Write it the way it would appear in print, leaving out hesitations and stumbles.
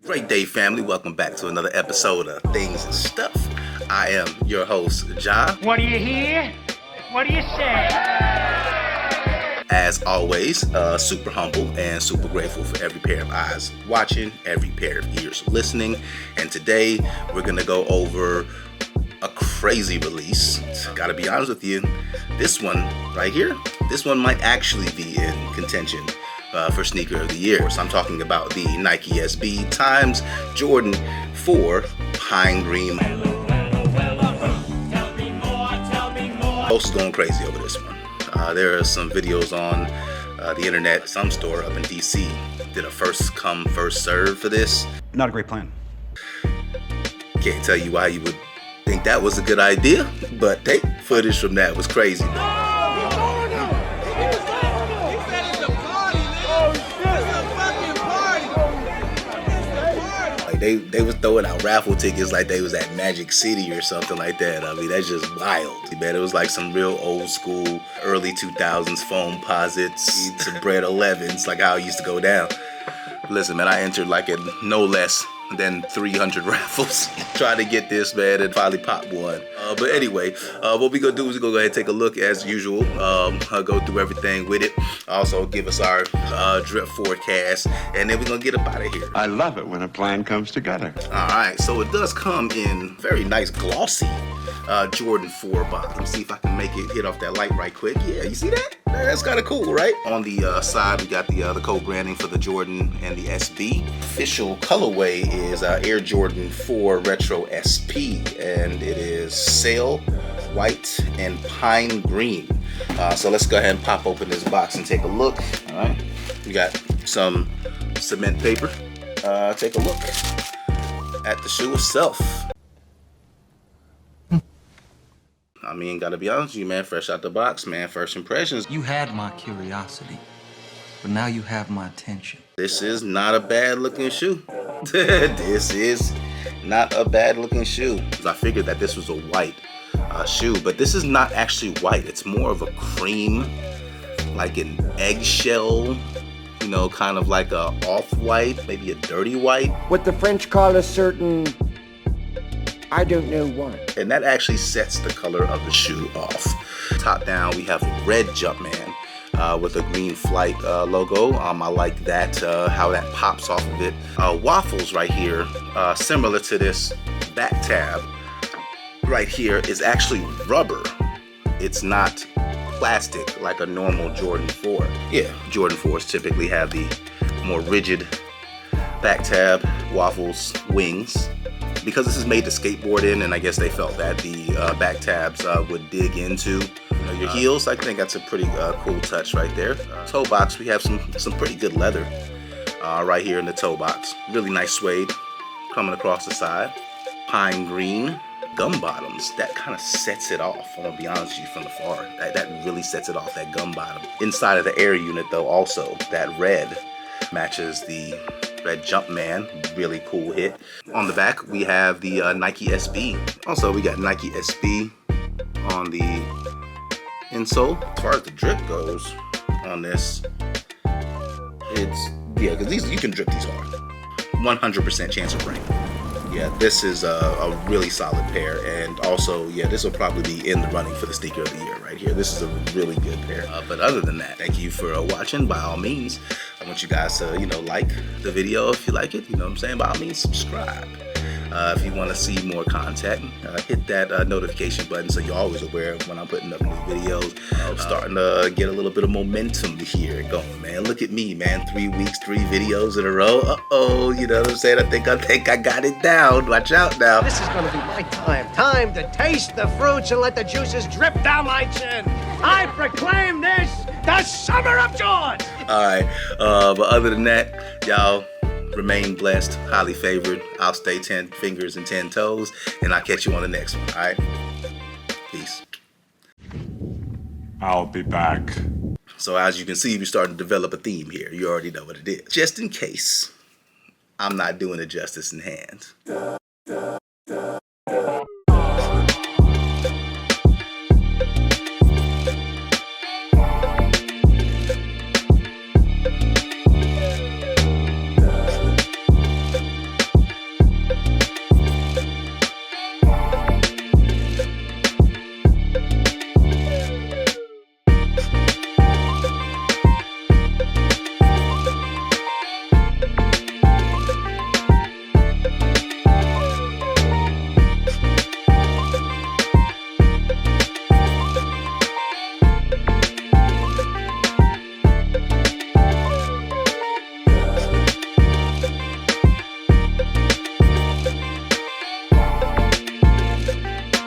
Great day, family. Welcome back to another episode of Things and Stuff. I am your host, Ja. What do you hear? What do you say? As always, super humble and super grateful for every pair of eyes watching, every pair of ears listening. And today, we're going to go over a crazy release. Gotta be honest with you, this one right here, this one might actually be in contention for Sneaker of the Year. So I'm talking about the Nike SB times Jordan 4 Pine Green. Folks is going crazy over this one. There are some videos on the internet. Some store up in DC did a first come, first serve for this. Not a great plan. Can't tell you why you would think that was a good idea, but hey, footage from that was crazy. They was throwing out raffle tickets like they was at Magic City or something like that. I mean, that's just wild. Man, it was like some real old school, early 2000s foam posits, some bread 11s, like how it used to go down. Listen, man, I entered like in no less than 300 raffles trying to get this, man, and finally popped one. But anyway, what we gonna do is we're gonna go ahead and take a look as usual. Go through everything with it. Also give us our drip forecast, and then we're gonna get up out of here. I love it when a plan comes together. All right, so it does come in very nice glossy Jordan 4 box. Let me see if I can make it hit off that light right quick. Yeah, you see that? That's kind of cool, right? On the side, we got the co-branding for the Jordan and the SB. Official colorway is Air Jordan 4 Retro SP, and it is sail, white, and pine green. So let's go ahead and pop open this box and take a look. All right, we got some cement paper. Take a look at the shoe itself. I mean, gotta be honest with you, man, fresh out the box, man, first impressions. You had my curiosity, but now you have my attention. This is not a bad looking shoe. This is not a bad looking shoe. I figured that this was a white shoe, but this is not actually white. It's more of a cream, like an eggshell, you know, kind of like a off-white, maybe a dirty white. What the French call a certain, I don't know what. And that actually sets the color of the shoe off. Top down, we have a red Jumpman with a green flight logo. I like that, how that pops off of it. Waffles right here, similar to this back tab right here, is actually rubber. It's not plastic like a normal Jordan 4. Yeah, Jordan 4s typically have the more rigid back tab, waffles, wings. Because this is made to skateboard in, and I guess they felt that the back tabs would dig into your heels. I think that's a pretty cool touch right there. Toe box, we have some pretty good leather right here in the toe box. Really nice suede coming across the side. Pine green gum bottoms. That kind of sets it off. I'm gonna be honest with you from afar. That really sets it off, that gum bottom. Inside of the Air unit though, also that red matches the red Jumpman, really cool hit. On the back, we have the Nike SB. Also, we got Nike SB on the insole. As far as the drip goes on this, it's, yeah, because these, you can drip these hard. 100% chance of rain. Yeah, this is a really solid pair, and also, yeah, this will probably be in the running for the Sneaker of the Year right here. This is a really good pair. But other than that, thank you for watching. By all means, I want you guys to, like the video if you like it. You know what I'm saying? By all means, subscribe. If you want to see more content, hit that notification button so you're always aware of when I'm putting up new videos. I'm starting to get a little bit of momentum here going, man. Look at me, man. 3 weeks, 3 videos in a row. Uh-oh, you know what I'm saying? I think I got it down. Watch out now. This is gonna be my time. Time to taste the fruits and let the juices drip down my chin. I proclaim this the summer of George. All right, but other than that, y'all remain blessed, highly favored. I'll stay 10 fingers and 10 toes, and I'll catch you on the next one. All right, peace. I'll be back. So as you can see, we're starting to develop a theme here. You already know what it is. Just in case I'm not doing it justice in hand.